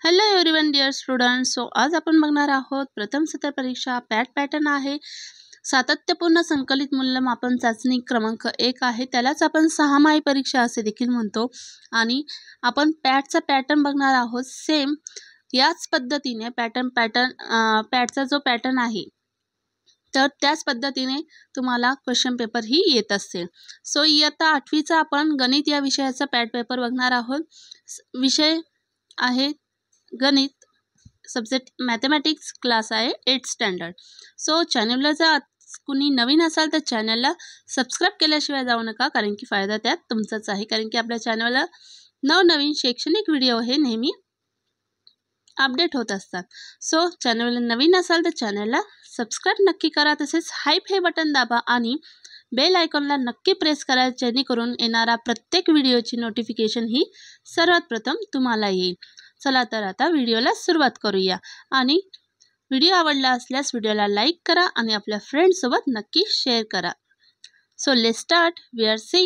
Hello everyone dear students. So आज आपण बघणार आहोत प्रथम सत्र परीक्षा पॅट पॅटर्न आहे. सातत्यपूर्ण संकलित मूल्यमापन चाचणी क्रमांक 1 आहे. त्यालाच आपण सहामाही परीक्षा असे देखील म्हणतो. आणि आपण पॅटचा पॅटर्न बघणार आहोत. सेम याच पद्धतीने पॅटचा जो पॅटर्न आहे तर त्याच पद्धतीने तुम्हाला क्वेश्चन पेपर ही येत असेल. सो इयत्ता 8वीचा आपण गणित या विषयाचा पॅट पेपर बघणार आहोत. विषय आहे गणित, सब्जेक्ट मॅथमॅटिक्स, क्लास आहे 8th स्टँडर्ड. सो चॅनलला जर कुणी नवीन असाल तर चॅनलला सबस्क्राईब केल्याशिवाय जाऊ नका, कारण की फायदा त्यात तुमचाच आहे. कारण की आपल्या चॅनलला नवनवीन शैक्षणिक व्हिडिओ हे नेहमी अपडेट होत असतात. सो चॅनलला नवीन असाल तर चॅनलला सबस्क्राईब नक्की करा. तसेच हाईप हे बटन दाबा आणि बेल आयकॉनला नक्की प्रेस करा, जेणेकरून येणारा प्रत्येक व्हिडिओची नोटिफिकेशन ही सर्वात प्रथम तुम्हाला येईल. चला तर आता व्हिडिओला सुरुवात करूया. आणि व्हिडिओ आवडला असल्यास व्हिडिओला लाईक करा आणि आपल्या फ्रेंड्ससोबत नक्की शेअर करा. So let's start. We are see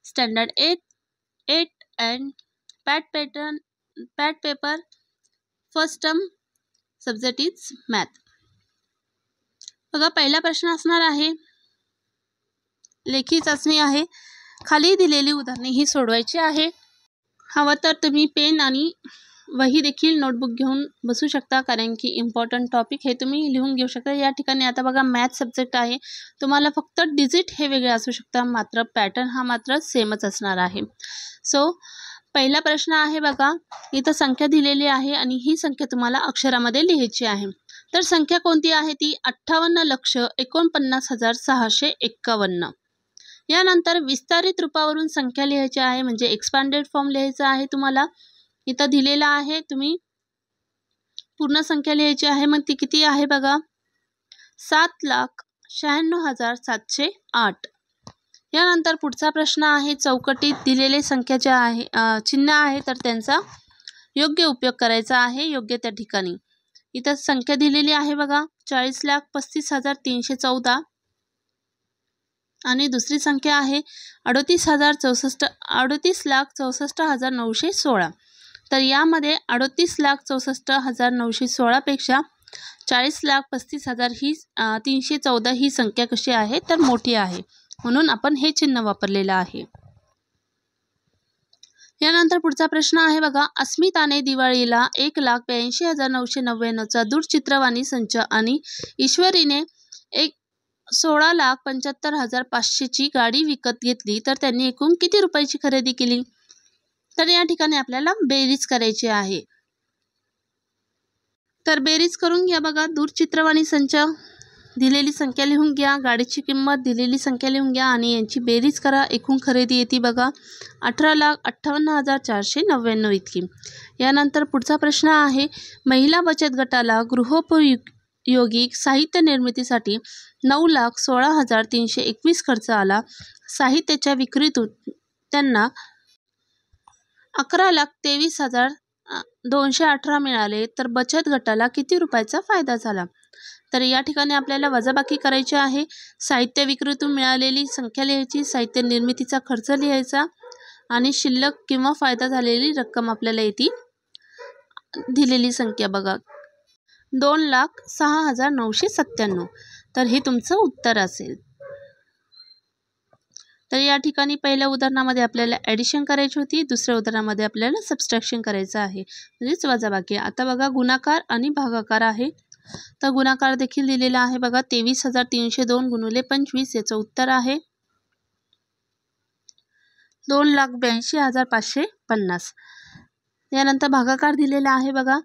standard 8 and PAT paper first term subject is math. बघा, पहिला प्रश्न असणार आहे लेखी चाचणी आहे. खाली दिलेली उदाहरणे ही सोडवायची आहे. हवं तर तुम्ही पेन आणि वही देखील नोटबुक घेऊन बसू शकता, कारण की इम्पॉर्टंट टॉपिक हे तुम्ही लिहून घेऊ शकता. या ठिकाणी आता बघा मॅथ सब्जेक्ट आहे. तुम्हाला फक्त डिजिट हे वेगळे असू शकतात, मात्र पॅटर्न हा मात्र सेमच असणार आहे. सो पहिला प्रश्न आहे बघा, इथं संख्या दिलेली आहे आणि ही संख्या तुम्हाला अक्षरामध्ये लिहायची आहे. तर संख्या कोणती आहे ती 58,49,651. यानंतर विस्तारित रूपावरून संख्या लिहायची आहे, म्हणजे एक्सपांडेड फॉर्म लिहायचा आहे. तुम्हाला इथं दिलेला आहे, तुम्ही पूर्ण संख्या लिहायची आहे. मग ती किती आहे बघा, 7,96,708. यानंतर पुढचा प्रश्न आहे, चौकटीत दिलेले संख्या ज्या आहे चिन्ह आहे तर त्यांचा योग्य उपयोग करायचा आहे योग्य त्या ठिकाणी. इथं संख्या दिलेली आहे बघा 40,35,314 आणि दुसरी संख्या आहे 38,64,916. तर यामध्ये 38,64,916 पेक्षा 40,35,000 ही 314 ही संख्या कशी आहे तर मोठी आहे, म्हणून आपण हे चिन्ह वापरलेलं आहे. यानंतर पुढचा प्रश्न आहे बघा, अस्मिताने दिवाळीला 1,82,999चा दूरचित्रवाणी संच आणि ईश्वरीने 16,75,500ची गाडी विकत घेतली, तर त्यांनी एकूण किती रुपयाची खरेदी केली? तर या ठिकाणी आपल्याला बेरीज करायची आहे. तर बेरीज करून घ्या बघा. दूरचित्रवाणी संच दिलेली संख्या लिहून घ्या, गाडीची किंमत दिलेली संख्या लिहून घ्या आणि यांची बेरीज करा. एकूण खरेदी येते बघा 18,58,499 इतकी. यानंतर पुढचा प्रश्न आहे, महिला बचत गटाला गृहोपयोगी साहित्य निर्मितीसाठी 9,16,321 खर्च आला. साहित्याच्या विक्रीतून त्यांना 11,23,218 मिळाले, तर बचत गटाला किती रुपयाचा फायदा झाला? तर या ठिकाणी आपल्याला वजाबाकी करायची आहे. साहित्य विक्रीतून मिळालेली संख्या लिहायची, साहित्य निर्मितीचा खर्च लिहायचा आणि शिल्लक किंवा फायदा झालेली रक्कम आपल्याला येते. दिलेली संख्या बघा 2,06,997. तर हे तुमचं उत्तर असेल. तर या ठिकाणी पहिल्या उदाहरणामध्ये आपल्याला ॲडिशन करायची होती, दुसऱ्या उदाहरणामध्ये आपल्याला सबस्ट्रॅक्शन करायचं आहे, म्हणजेच वजाबाकी. आता बघा गुणाकार आणि भागाकार आहे. तर गुणाकार देखील दिलेला आहे बघा 23,302 गुणिले 25, याचं उत्तर आहे 2,82,550. यानंतर भागाकार दिलेला आहे बघा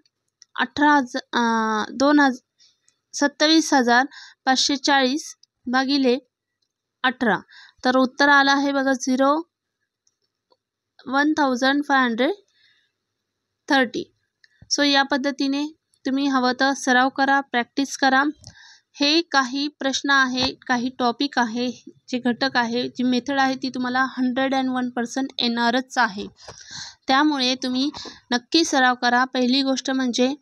27,540 भागिले 18. तर उत्तर आलं आहे बघा 1,530. सो या पद्धतीने तुम्ही हवं तर सराव करा, प्रॅक्टिस करा. हे काही प्रश्न आहे, काही टॉपिक आहे, जे घटक आहे, जी मेथड आहे ती तुम्हाला 101% येणारच आहे. त्यामुळे तुम्ही नक्की सराव करा. पहिली गोष्ट म्हणजे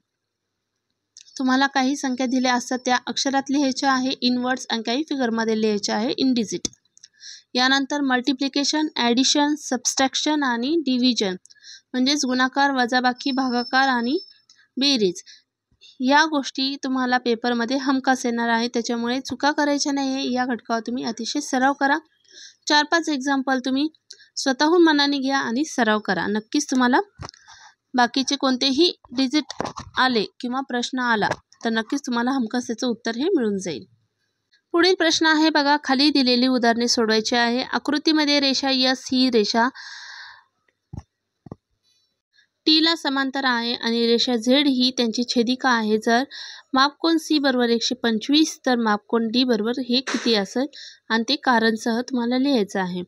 तुम्हाला काही संख्या दिल्या असतात त्या अक्षरात लिहायच्या आहे इन वर्ड्स आणि काही फिगरमध्ये लिहायच्या आहे इन डिजिट. यानंतर मल्टिप्लिकेशन, ॲडिशन, सबस्ट्रॅक्शन आणि डिव्हिजन, म्हणजेच गुणाकार, वजाबाकी, भागाकार आणि बेरीज या गोष्टी तुम्हाला पेपरमध्ये हमखास येणार आहे, त्याच्यामुळे चुका करायच्या नाही आहे. या घटकावर तुम्ही अतिशय सराव करा. 4-5 एक्झाम्पल तुम्ही स्वतःहून मनाने घ्या आणि सराव करा. नक्कीच तुम्हाला बाकीचे कोणतेही डिजिट आले किंवा प्रश्न आला तर नक्कीच तुम्हाला हमखास त्याचं उत्तर हे मिळून जाईल. पुढील प्रश्न आहे बघा, खाली दिलेली उदाहरणे सोडवायची आहे. आकृतीमध्ये रेषा यस ही रेषा टीला समांतर आहे आणि रेषा झेड ही त्यांची छेदिका आहे. जर मापकोन सी बरोबर 125 तर मापकोन डी बरोबर हे किती असेल आणि ते कारणसह तुम्हाला लिहायचं आहे.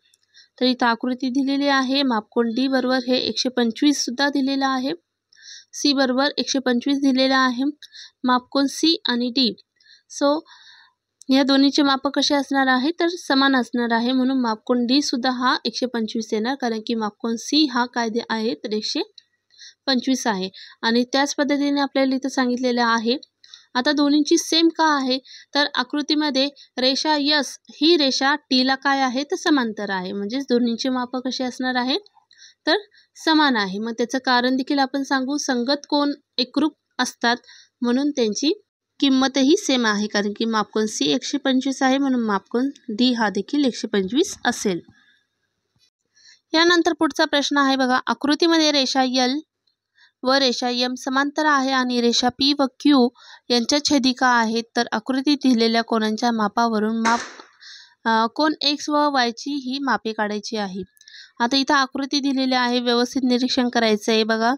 तर इथं आकृती दिलेली आहे. मापकोन डी बरोबर हे 125 सुद्धा दिलेला आहे. सी बरोबर 125 दिलेला आहे. मापकोन सी आणि डी सो या दोन्हीचे माप कसे असणार आहे तर समान असणार आहे, म्हणून मापकोन डी सुद्धा हा 125 येणार, कारण की मापकोन सी हा काय आहे तर 125 आहे. आणि त्याच पद्धतीने आपल्याला इथं सांगितलेलं आहे. आता दोन्हींची सेम का आहे तर आकृतीमध्ये रेषा यस ही रेषा टीला काय आहे तर समांतर आहे, म्हणजेच दोन्हींचे माप कसे असणार आहे तर समान आहे. मग त्याचं कारण देखील आपण सांगू. संगत कोन एकरूप असतात म्हणून त्यांची किंमतही सेम आहे, कारण की मापकोन सी 125 आहे म्हणून मापकोन डी हा देखील 125 असेल. यानंतर पुढचा प्रश्न आहे बघा, आकृतीमध्ये रेषा यल व रेषा एम समांतर आहे आणि रेषा पी व क्यू यांच्या छेदिका आहेत. तर आकृतीत दिलेल्या कोनांच्या मापावरून कोन एक्स व वायची ही मापे काढायची आहे. आता इथं आकृती दिलेली आहे, व्यवस्थित निरीक्षण करायचं आहे बघा.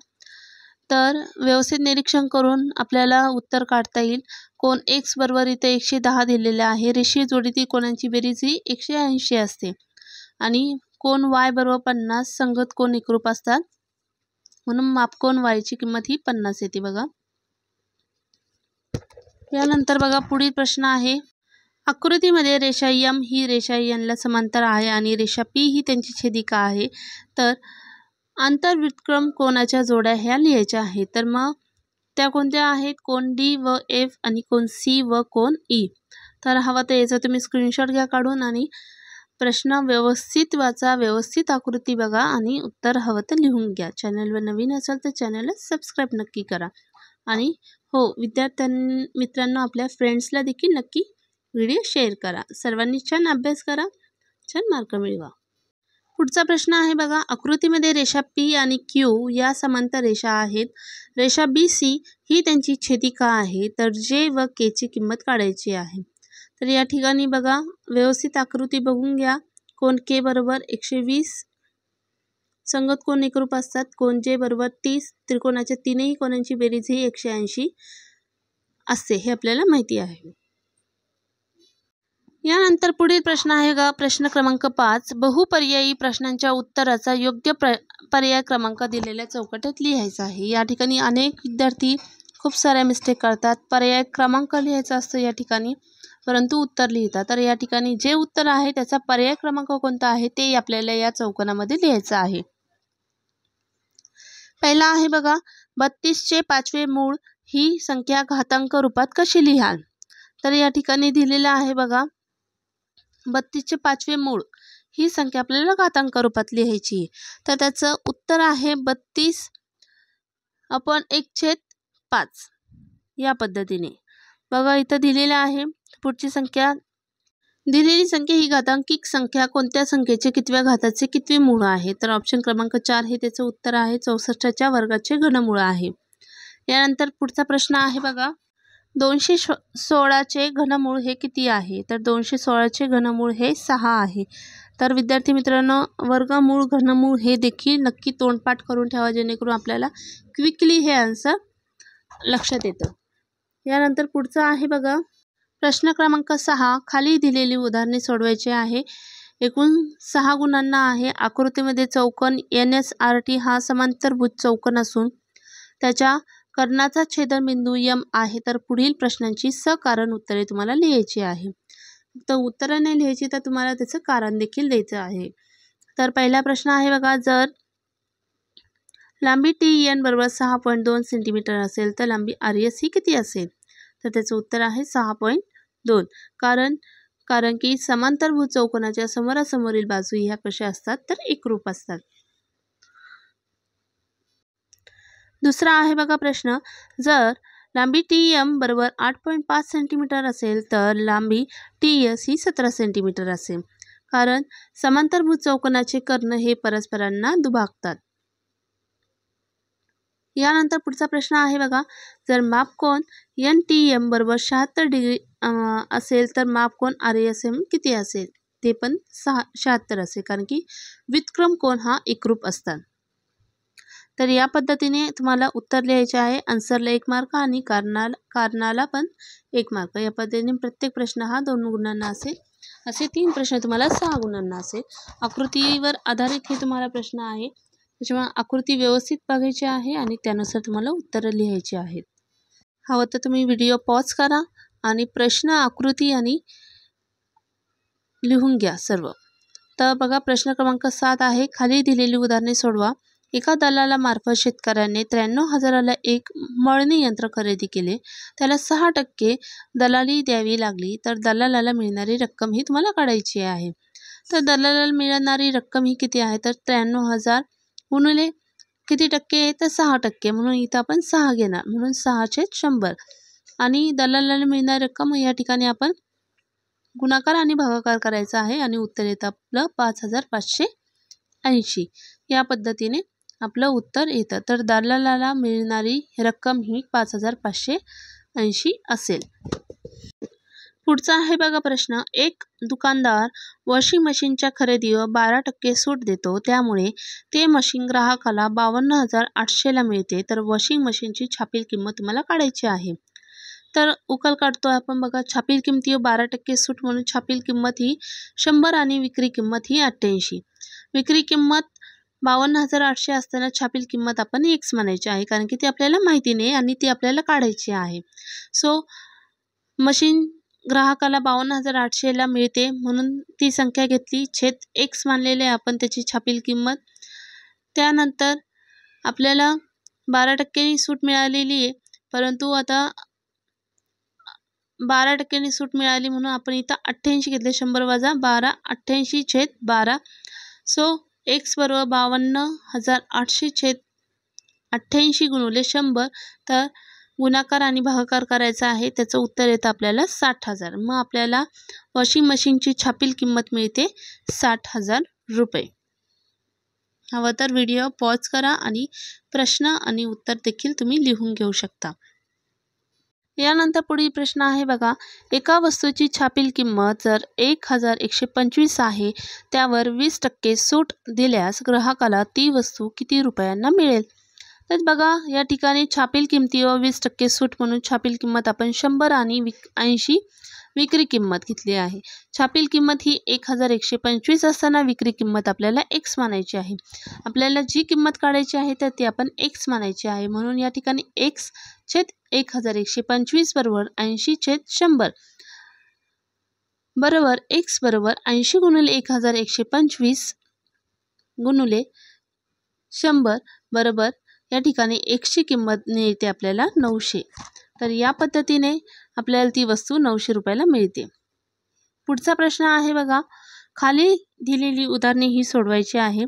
तर व्यवस्थित निरीक्षण करून आपल्याला उत्तर काढता येईल. कोन एक्स बरोबर इथे 110 दिलेले आहे. रेषीय जोडीतील कोनांची बेरीज ही 180 असते आणि कोन वाय बरोबर 50 संगत कोन एकरूप असतात म्हणून मापकोन वायची किंमत ही 50 येते बघा. यानंतर बघा पुढील प्रश्न आहे, आकृतीमध्ये रेषा एम ही रेषा एनला समांतर आहे आणि रेषा पी ही त्यांची छेदिका आहे. तर आंतरविक्रम कोनाच्या जोड्या ह्या लिहायच्या आहेत. तर मग त्या कोणत्या आहेत, कोन डी व एफ आणि कोन सी व कोन ई. तर हवा तर याचा तुम्ही स्क्रीनशॉट घ्या काढून आणि प्रश्न व्यवस्थित वाचा, व्यवस्थित आकृती बघा आणि उत्तर हवं तर लिहून घ्या. चॅनलवर नवीन असाल तर चॅनलला सबस्क्राईब नक्की करा आणि हो मित्रांनो आपल्या फ्रेंड्सला देखील नक्की व्हिडिओ शेअर करा. सर्वांनी छान अभ्यास करा, छान मार्क मिळवा. पुढचा प्रश्न आहे बघा, आकृतीमध्ये रेषा पी आणि क्यू या समांतर रेषा आहेत. रेषा बी सी ही त्यांची छेदिका आहे. तर जे व के ची किंमत काढायची आहे. तर या ठिकाणी बघा व्यवस्थित आकृती बघून घ्या. कोन के बरोबर 120 संगत कोन एकरूप असतात. कोन जे बरोबर 30 त्रिकोणाच्या तीनही कोनांची बेरीज ही 180 असते हे आपल्याला माहिती आहे. यानंतर पुढील प्रश्न आहे का प्रश्न क्रमांक 5, बहुपर्यायी प्रश्नांच्या उत्तराचा योग्य पर्याय क्रमांक दिलेल्या चौकटीत लिहायचा आहे. या ठिकाणी अनेक विद्यार्थी खूप साऱ्या मिस्टेक करतात. पर्याय क्रमांक लिहायचा असतो या ठिकाणी, परंतु उत्तर लिहितात. तर या ठिकाणी जे उत्तर आहे त्याचा पर्याय क्रमांक कोणता आहे ते आपल्याला या चौकोनामध्ये लिहायचं आहे. पहिला आहे बघा, 32चे 5वे मूळ ही संख्या घातांक रूपात कशी लिहाल. तर या ठिकाणी दिलेलं आहे बघा, 32चे 5वे मूळ ही संख्या आपल्याला घातांक रूपात लिहायची. तर त्याचं उत्तर आहे 32/1/5 या पद्धतीने. बघा इथं दिलेलं आहे. पुढची संख्या, दिलेली संख्या ही घातांकिक संख्या कोणत्या संख्येचे कितव्या घाताचे कितवे मूळ आहे. तर ऑप्शन क्रमांक 4 हे त्याचं उत्तर आहे. 64च्या वर्गाचे घनमूळ आहे. यानंतर पुढचा प्रश्न आहे बघा, 216चे घनमूळ हे किती आहे. तर 216चे घनमूळ हे 6 आहे. तर विद्यार्थी मित्रांनो वर्गमूळ घनमूळ हे देखील नक्की तोंडपाठ करून ठेवा, जेणेकरून आपल्याला क्विकली हे आन्सर लक्षात येतं. यानंतर पुढचा आहे बघा, प्रश्न क्रमांक 6, खाली दिलेली उदाहरणे सोडवायची आहे. एकूण 6 गुणांना आहे. आकृतीमध्ये चौकोन NSRT हा समांतरभुज चौकोन असून त्याच्या कर्णाचा छेदनबिंदू M आहे. तर पुढील प्रश्नांची सकारण उत्तरे तुम्हाला लिहायची आहे. फक्त उत्तरं नाही लिहायची तर तुम्हाला त्याचं कारण देखील द्यायचं आहे. तर पहिला प्रश्न आहे बघा, जर लांबी TN बरोबर 6.2 सेंटीमीटर असेल तर लांबी RS ही किती असेल. तर त्याचं उत्तर आहे 6.2. कारण की समांतरभुज चौकोनाच्या समोरासमोरील बाजू ह्या कशा असतात तर एकरूप असतात. दुसरा आहे बघा प्रश्न, जर लांबी TM बरोबर 8.5 सेंटीमीटर असेल तर लांबी TS ही 17 सेंटीमीटर असेल, कारण समांतरभुज चौकोनाचे कर्ण हे परस्परांना दुभागतात. यानंतर पुढचा प्रश्न आहे बघा, जर मापकोन NTM बरोबर 76 डिग्री असेल तर मापकोन RASM किती असेल? ते पण 76 असेल, कारण की व्युत्क्रम कोन हा एकरूप असतात. तर या पद्धतीने तुम्हाला उत्तर लिहायचे आहे. आन्सरला 1 मार्क आणि कारणाला पण 1 मार्क. या पद्धतीने प्रत्येक प्रश्न हा 2 गुणांना असेल. असे 3 प्रश्न तुम्हाला 6 गुणांना असेल. आकृतीवर आधारित हे तुम्हाला प्रश्न आहे, त्याच्यामुळे आकृती व्यवस्थित बघायची आहे आणि त्यानुसार तुम्हाला उत्तरं लिहायची आहेत. हवं तर तुम्ही व्हिडिओ पॉज करा आणि प्रश्न, आकृती आणि लिहून घ्या सर्व. तर बघा प्रश्न क्रमांक 7 आहे, खाली दिलेली उदाहरणे सोडवा. एका दलालामार्फत शेतकऱ्याने 93,000ला एक मळणी यंत्र खरेदी केले, त्याला 6% दलाली द्यावी लागली, तर दलालाला मिळणारी रक्कम ही तुम्हाला काढायची आहे. तर दलालाला मिळणारी रक्कम ही किती आहे, तर 93,000 गुणिले किती टक्के आहे, तर 6%, म्हणून इथं आपण 6 घेणार, म्हणून 6/100. आणि दलालाला मिळणारी रक्कम या ठिकाणी आपण गुणाकार आणि भागाकार करायचा आहे आणि उत्तर येतं आपलं 5,580. या पद्धतीने आपलं उत्तर येतं. तर दलालाला मिळणारी रक्कम ही 5,580 असेल. पुढचा आहे बघा प्रश्न, एक दुकानदार वॉशिंग मशीनच्या खरेदीवर 12% सूट देतो, त्यामुळे ते मशीन ग्राहकाला 52,800ला मिळते, तर वॉशिंग मशीनची छापील किंमत तुम्हाला काढायची आहे. तर उकल काढतो आपण बघा. छापील किमतीवर 12% सूट म्हणून छापील किंमत ही 100 आणि विक्री किंमत ही 88. विक्री किंमत 52,800 असताना छापील किंमत आपण X म्हणायची आहे, कारण की ती आपल्याला माहिती नाही आणि ती आपल्याला काढायची आहे. सो मशीन ग्राहकाला 52,800ला मिळते, म्हणून ती संख्या घेतली, छेद X मानलेले आपण त्याची छापील किंमत. त्यानंतर आपल्याला 12% सूट मिळालेली आहे, परंतु आता 12% सूट मिळाली म्हणून आपण इथं 88 घेतले. 100 वजा 12, 88/12. सो X बरोबर 52,800/88 गुणिले 100. तर गुणाकार आणि भागाकार करायचा आहे. त्याचं उत्तर येतं आपल्याला 60,000. मग आपल्याला वॉशिंग मशीनची छापील किंमत मिळते 60,000 रुपये. हवं तर व्हिडिओ पॉज करा आणि प्रश्न आणि उत्तर देखील तुम्ही लिहून घेऊ शकता. यानंतर पुढील प्रश्न आहे बघा, एका वस्तूची छापील किंमत जर 1,125 आहे, त्यावर 20% सूट दिल्यास ग्राहकाला ती वस्तू किती रुपयांना मिळेल? तर बघा या ठिकाणी छापील किमतीवर 20% सूट म्हणून छापील किंमत आपण 100 आणि 80 विक्री किंमत घेतली आहे. छापील किंमत ही 1,125 असताना विक्री किंमत आपल्याला X मानायची आहे. आपल्याला जी किंमत काढायची आहे तर ती आपण X मानायची आहे, म्हणून या ठिकाणी X/1,125 बरोबर 80/100 बरोबर X बरोबर 80 गुणिले 1,125 गुणिले 100 बरोबर या ठिकाणी Xची किंमत मिळते आपल्याला 900. तर या पद्धतीने आपल्याला ती वस्तू 900 रुपयाला मिळते. पुढचा प्रश्न आहे बघा, खाली दिलेली उदाहरणे ही सोडवायची आहे.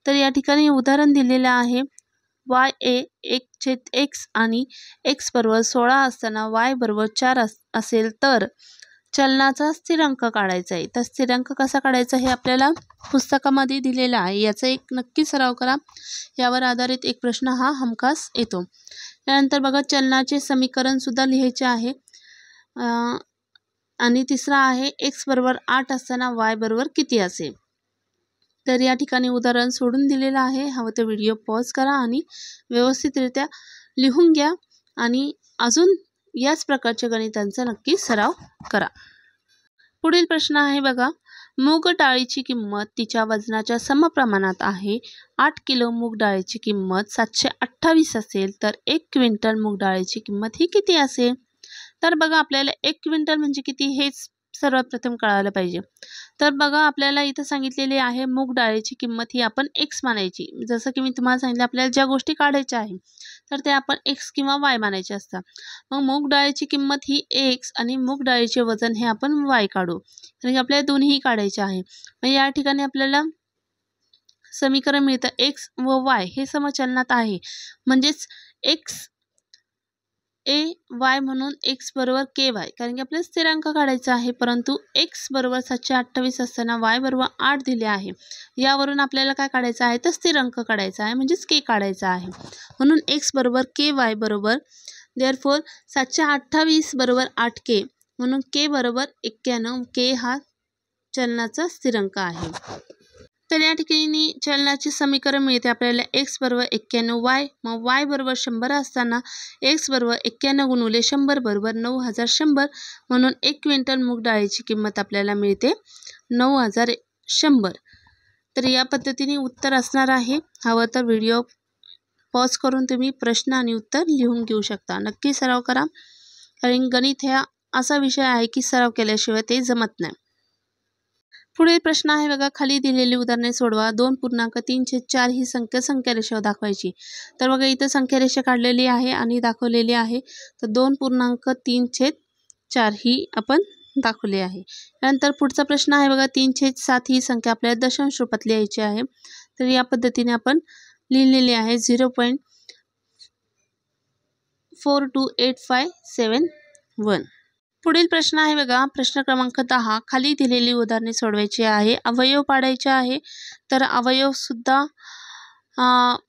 तर या ठिकाणी उदाहरण दिलेलं आहे, YA 1/x आणि X बरोबर 16 असताना Y बरोबर 4 असेल तर चलनाचा स्थिरांक काढायचा आहे. तर स्थिरांक कसा काढायचा हे आपल्याला पुस्तकामध्ये दिलेला आहे. याचा एक नक्की सराव करा. यावर आधारित एक प्रश्न हा हमखास येतो. त्यानंतर बघा चलनाचे समीकरण सुद्धा लिहायचे आहे. आणि तिसरा आहे X बरोबर 8 असताना Y बरोबर किती असेल? तर या ठिकाणी उदाहरण सोडून दिलेलं आहे. हवं तर व्हिडिओ पॉज करा आणि व्यवस्थितरित्या लिहून घ्या आणि अजून याच प्रकारच्या गणितांचा नक्की सराव करा. पुढील प्रश्न आहे बघा, मूग डाळीची किंमत तिच्या वजनाच्या समप्रमाणात आहे. 8 किलो मूग डाळीची किंमत 728 असेल तर 1 क्विंटल मूग डाळीची किंमत ही किती असेल? तर बघा आपल्याला 1 क्विंटल म्हणजे किती हेच सर्वप्रथम कळायला पाहिजे. तर बघा आपल्याला इथं सांगितलेले आहे मूग डाळीची किंमत ही आपण X मानायची. जसं की मी तुम्हाला सांगितलं आपल्याला ज्या गोष्टी काढायच्या आहे तर ते आपण X किंवा Y मानायचे असतात. मग मूग डाळीची किंमत ही X आणि मूग डाळीचे वजन हे आपण Y काढू, कारण की आपल्याला दोन्हीही काढायचे आहे. मग या ठिकाणी आपल्याला समीकरण मिळतं एक्स व वाय हे समचलनात आहे, म्हणजेच एक्स ए वाय म्हणून एक्स बरोबर के वाय, कारण की आपल्याला स्थिरांक काढायचा आहे. परंतु एक्स बरोबर 728 असताना वाय बरोबर 8 दिले आहे. यावरून आपल्याला काय काढायचं आहे तर स्थिरांक काढायचा आहे, म्हणजेच के काढायचा आहे. म्हणून एक्स बरोबर के वाय बरोबर देअरफॉर 728 बरोबर 8k, म्हणून के बरोबर 91. के हा चलनाचा स्थिरांक आहे. तर या ठिकाणी चलनाचे समीकरण मिळते आपल्याला एक्स बरोबर 91 वाय, मग वाय बरोबर 100 असताना एक्स बरोबर 91 गुणुले 100 बरोबर 9100, म्हणून 1 क्विंटल मूग डाळीची किंमत आपल्याला मिळते 9100. तर या पद्धतीने उत्तर असणार आहे. हवं तर व्हिडिओ पॉज करून तुम्ही प्रश्न आणि उत्तर लिहून घेऊ शकता. नक्की सराव करा, कारण गणित हा असा विषय आहे की सराव केल्याशिवाय ते जमत नाही. पुढील प्रश्न आहे बघा, खाली दिलेली उदाहरणे सोडवा. 2.3/4 ही संख्या रेषेवर दाखवायची. तर बघा इथं संख्या रेषा काढलेली आहे आणि दाखवलेली आहे. तर 2.3/4 ही आपण दाखवली आहे. त्यानंतर पुढचा प्रश्न आहे बघा, 3/7 ही संख्या आपल्याला दशांश रूपात लिहायची आहे. तर या पद्धतीने आपण लिहिलेली आहे 0.428571. पुढील प्रश्न आहे बघा, प्रश्न क्रमांक 10. खाली दिलेली उदाहरणे सोडवायची आहे. अवयव पाडायचे आहे. तर अवयव सुद्धा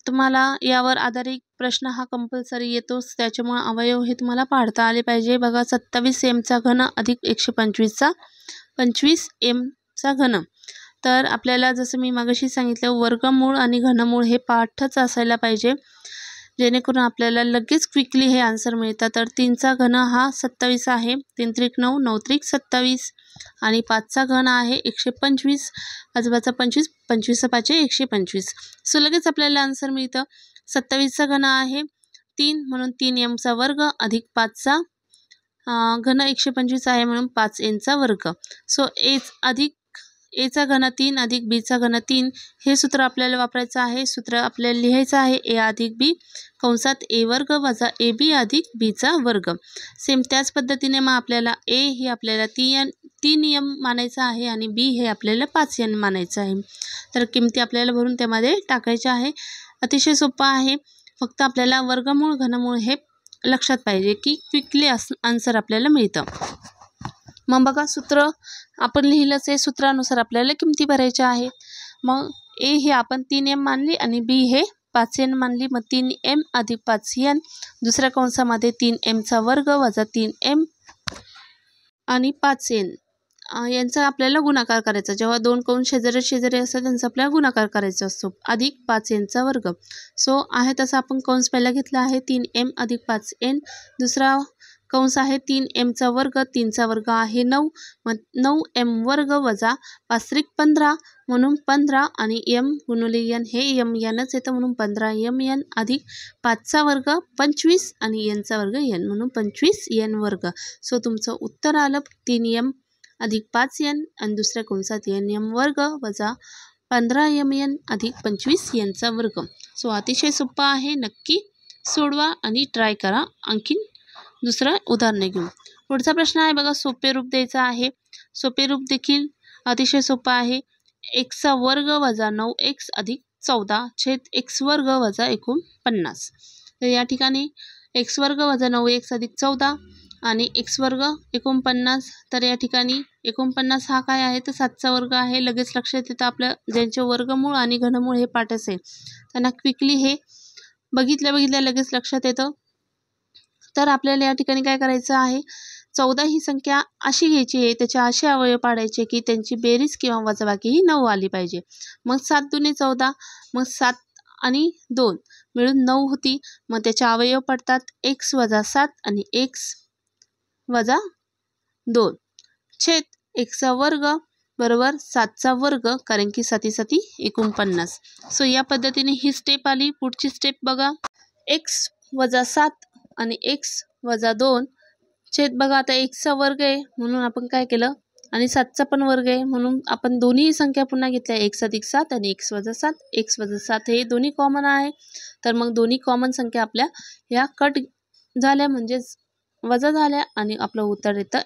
तुम्हाला यावर आधारित प्रश्न हा कंपल्सरी येतोच, त्याच्यामुळे अवयव हे तुम्हाला पाडता आले पाहिजे. बघा 27m घन अधिक 125 घन. तर आपल्याला जसं मी मागाशी सांगितलं, वर्गमूळ आणि घनमूळ हे पाठच असायला पाहिजे, जेणेकरून आपल्याला लगेच क्विकली हे आन्सर मिळतात. तर 3चा घन हा 27 आहे, 3 त्रिक 9, 9 त्रिक 27, आणि 5चा घन आहे 125, 5 25, 25 5 125. सो लगेच आपल्याला आन्सर मिळतं. 27चा घन आहे 3, म्हणून 3m चा वर्ग अधिक 5चा घन 125 आहे, म्हणून 5n चा वर्ग. सो एचा घन 3 अधिक बीचा घन 3 हे सूत्र आपल्याला वापरायचं आहे. सूत्र आपल्याला लिहायचं आहे ए अधिक बी कंसात ए वर्ग वजा ए बी अधिक बीचा वर्ग. सेम त्याच पद्धतीने मग आपल्याला ए हे आपल्याला 3m मानायचं आहे आणि बी हे आपल्याला 5n मानायचं आहे. तर किमती आपल्याला भरून त्यामध्ये टाकायच्या आहे. अतिशय सोपं आहे, फक्त आपल्याला वर्गमूळ घनमूळ हे लक्षात पाहिजे की क्विकली आन्सर आपल्याला मिळतं. मग बघा सूत्र आपण लिहिलंच आहे, सूत्रानुसार आपल्याला किमती भरायच्या आहेत. मग ए हे आपण 3m मानली आणि बी हे 5n मानली. मग 3m अधिक 5n, दुसऱ्या कंसामध्ये 3m चा वर्ग वजा 3m आणि 5n यांचा आपल्याला गुणाकार करायचा. जेव्हा दोन कंस शेजारी शेजारी असतात त्यांचा आपल्याला गुणाकार करायचा असतो, अधिक 5n चा वर्ग. सो आहे तसा आपण कंस पहिला घेतला आहे 3m अधिक 5n, दुसरा कंस आहे 3m चा वर्ग, 3 चा वर्ग आहे 9, मग 9m वर्ग वजा 5 त्रिक 15, म्हणून 15 आणि m गुणिले n हे mnच येतं, म्हणून 15mn अधिक 5चा वर्ग 25 आणि n चा वर्ग n, म्हणून 25n वर्ग. सो तुमचं उत्तर आलं 3m अधिक 5n आणि दुसऱ्या कंसात nm वर्ग वजा 15mn अधिक 25n चा वर्ग. सो अतिशय सोपं आहे, नक्की सोडवा आणि ट्राय करा. आणखीन दुसरं उदाहरण घेऊ. पुढचा प्रश्न आहे बघा, सोपे रूप द्यायचं आहे. सोपे रूप देखील अतिशय सोपं आहे. x वर्ग वजा 9x अधिक 14 छेद x वर्ग वजा 49. तर या ठिकाणी x वर्ग वजा 9x अधिक 14 आणि x वर्ग 49. तर या ठिकाणी 49 हा काय आहे तर 7चा वर्ग आहे. लगेच लक्षात येतं आपलं ज्यांचे वर्गमूळ आणि घनमूळ हे पाठ असेल त्यांना क्विकली हे बघितल्या लगेच लक्षात येतं. तर आपल्याला या ठिकाणी काय करायचं आहे, 14 ही संख्या अशी घ्यायची आहे, त्याचे असे अवयव पाडायचे की त्यांची बेरीज किंवा वजाबाकी ही 9 आली पाहिजे. मग 7 दुने 14, मग 7 आणि 2 मिळून 9 होती. मग त्याचे अवयव पडतात x वजा 7 आणि x वजा 2 छेद x वर्ग बरोबर 7चा वर्ग, कारण की 7 7 49. सो या पद्धतीने ही स्टेप आली. पुढची स्टेप बघा, x वजा 7 आणि x वजा 2 छेद बघा आता x चा वर्ग आहे म्हणून आपण काय केलं आणि 7चा पण वर्ग आहे म्हणून आपण दोन्ही संख्या पुन्हा घेतल्या, x अधिक 7 आणि x वजा 7. x वजा 7 हे दोन्ही कॉमन आहे, तर मग दोन्ही कॉमन संख्या आपल्या ह्या कट झाल्या म्हणजेच वजा झाल्या आणि आपलं उत्तर येतं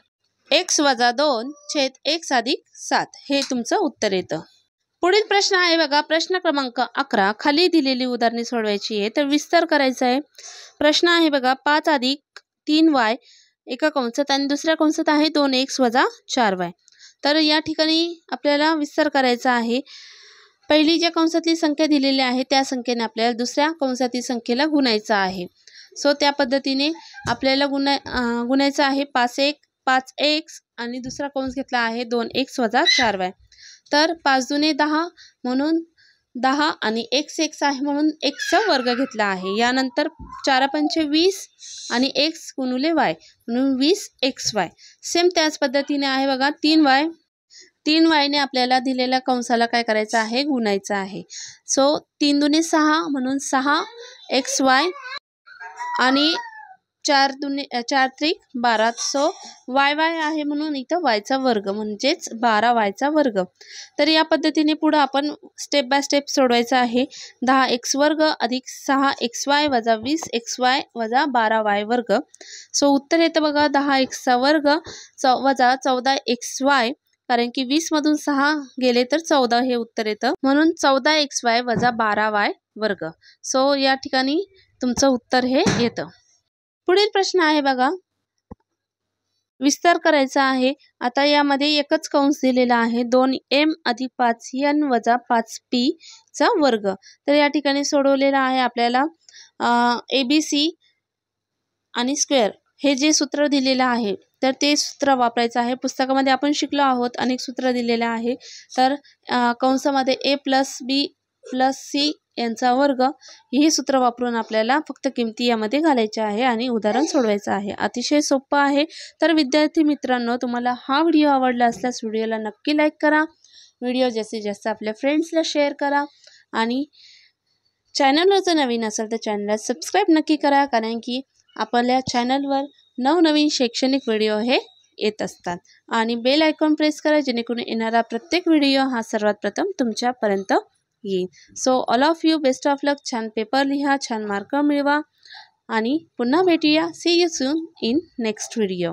x वजा 2 छेद x अधिक 7 हे तुमचं उत्तर येतं. पुढील प्रश्न आहे बघा, प्रश्न क्रमांक 11. खाली दिलेली उदाहरणे सोडवायची आहे. तर विस्तार करायचा आहे. प्रश्न आहे बघा, 5 अधिक 3y एका कंसात आणि दुसऱ्या कंसात आहे 2x वजा 4y. तर या ठिकाणी आपल्याला विस्तार करायचा आहे. पहिली ज्या कंसातली संख्या दिलेली आहे त्या संख्येने आपल्याला दुसऱ्या कंसातील संख्येला गुणायचं आहे. सो त्या पद्धतीने आपल्याला गुणायचं आहे. 5x आणि दुसरा कंस घेतला आहे 2x वजा 4y. तर 5 दुने 10 म्हणून 10 आणि x आहे म्हणून xचा वर्ग घेतला आहे. यानंतर 4 पंचे 20 आणि x गुणिले y म्हणून 20xy. सेम त्याच पद्धतीने आहे बघा 3y ने आपल्याला दिलेल्या कंसाला काय करायचं आहे, गुणायचं आहे. सो 3 दुने 6 म्हणून 6xy आणि 4 त्रिक 12. सो y आहे म्हणून इथं yचा वर्ग म्हणजेच 12y वर्ग. तर या पद्धतीने पुढे आपण स्टेप बाय स्टेप सोडवायचं आहे. 10x वर्ग अधिक 6xy वजा 20xy वजा 12y वर्ग. सो उत्तर येतं बघा 10x वर्ग वजा 14xy, कारण की 20 मधून 6 गेले तर 14 हे उत्तर येतं, म्हणून 14xy वजा 12y वर्ग. सो या ठिकाणी तुमचं उत्तर हे येतं. पुढील प्रश्न आहे बघा, विस्तार करायचा आहे. आता यामध्ये एकच कंस दिलेला आहे 2m अधिक 5n वजा 5p चा वर्ग. तर या ठिकाणी सोडवलेला आहे आपल्याला ABC आणि स्क्वेअर हे जे सूत्र दिलेलं आहे तर ते सूत्र वापरायचं आहे. पुस्तकामध्ये आपण शिकलो आहोत, अनेक सूत्र दिलेले आहे. तर कंसामध्ये a plus b plus c यांचा वर्ग हे सूत्र वापरून आपल्याला फक्त किमती यामध्ये घालायच्या आहे आणि उदाहरण सोडवायचं आहे. अतिशय सोपं आहे. तर विद्यार्थी मित्रांनो, तुम्हाला हा व्हिडिओ आवडला असल्यास व्हिडिओला नक्की लाईक करा. व्हिडिओ जास्तीत जास्त आपल्या फ्रेंड्सला शेअर करा आणि चॅनलवर जर नवीन असेल तर चॅनलला सबस्क्राईब नक्की करा, कारण की आपल्या चॅनलवर नवनवीन शैक्षणिक व्हिडिओ हे येत असतात. आणि बेल आयकॉन प्रेस करा जेणेकरून येणारा प्रत्येक व्हिडिओ हा सर्वात प्रथम तुमच्यापर्यंत येईल. So all of you best of luck. छान पेपर लिहा, छान मार्क मिळवा आणि पुन्हा भेटूया. See you soon in next video.